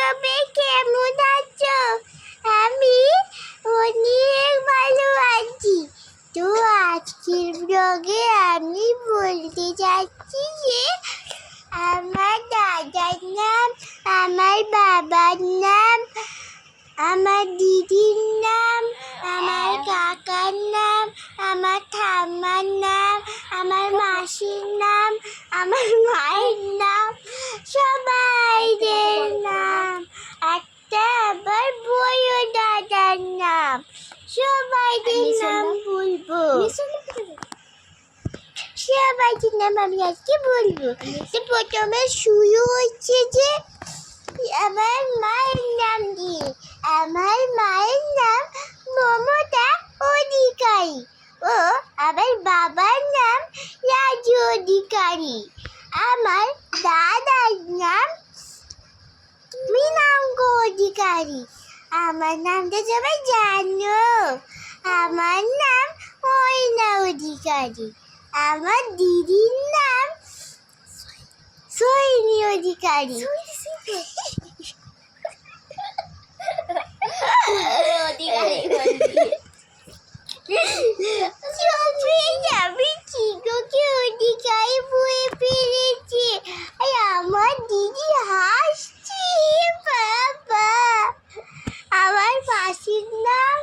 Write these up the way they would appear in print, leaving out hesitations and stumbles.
সবাই কেমন আছো? আমি অনেক ভালো আছি। তো আজকের ব্লগে আমি বলতে যাচ্ছি যে আমার দাদার নাম, আমার বাবার নাম, আমার দিদির নাম, আমার কাকার নাম, আমার ঠাম্মার নাম, আমার মাসির নাম, আমার মায়ের নাম, সবাইদের নাম, একটা আবার বড় দাদার নাম, সবাইদের নাম বলবো। সবাইদের নাম আমি আজকে বলবো। তো প্রথমে শুরু হচ্ছে যে আমার মায়ের নাম দিয়ে। আমার মায়ের নাম মমতা অধিকারী ও আমার বাবার নাম রাজু অধিকারী। আমার দাদার নাম মীনাঙ্গ অধিকারী। আমার নামটা সবাই জানো। আমার নাম ময়না অধিকারী। আমার দিদির নাম সৈনী অধিকারী। আমি চিকোকে অধিকারী বয়ে ফেলেছি। আমার দিদি হাসছে বাবা। আমার মাসির নাম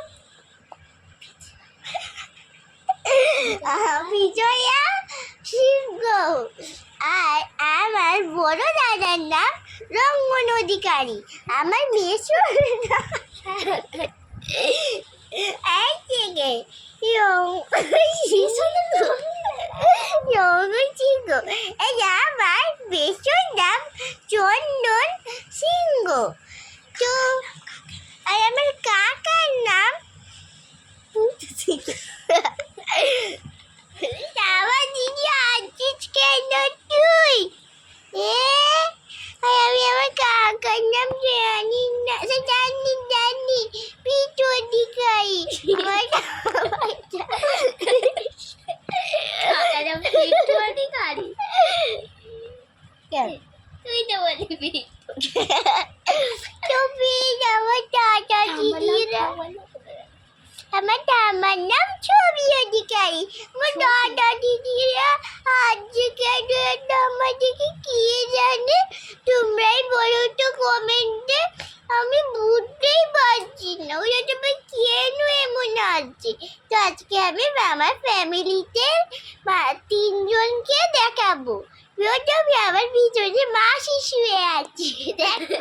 বিজয়া সিংহ। আর আমার বড় দাদার নাম রঙ্গন অধিকারী। আমার মেসোর নাম আমার বেশর নাম চন্দন সিংহ। তো আর আমার কাকার নাম আমার দিদি আছিস কেন তুই? আমি আমার কাকার নাম জানি না। জানি পিটু অধিকারী। তুই তো বলবি আমার দাদা দিদিরা। আমার ঠাম্মার নাম ছবি অধিকারী। আমার দাদা দিদিরা আজকের আমাদেরকে কি জানে তোমরাই বলো তো কমেন্টে। আমি বুঝতেই পারছি না ওরা সবাই কেন এমন আছে। তো আজকে আমি আমার ফ্যামিলিতে 3 জনকে দেখাবো। প্রথমে আমার ভিতরে মাসি শুয়ে আছে, দেখো।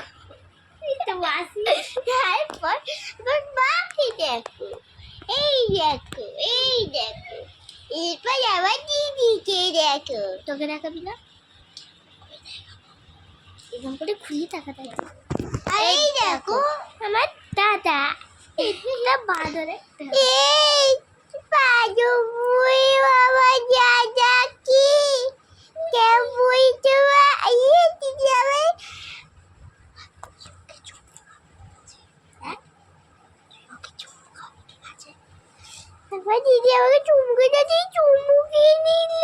তারপর আমার মাকে দেখো, এই দেখো। এরপর আমার দিদিকে দেখো। তোকে দেখাবি না? এরকম করে ঘুরিয়ে তাকাতে। এই দেখো আমার দাদা। এটা বাদরে এই বাদু বুই বাবা দাদা কি কেবুই তো এই দিদি আমার দিদি আমাকে চুমকে দিয়েছে, চুমুকে নিল।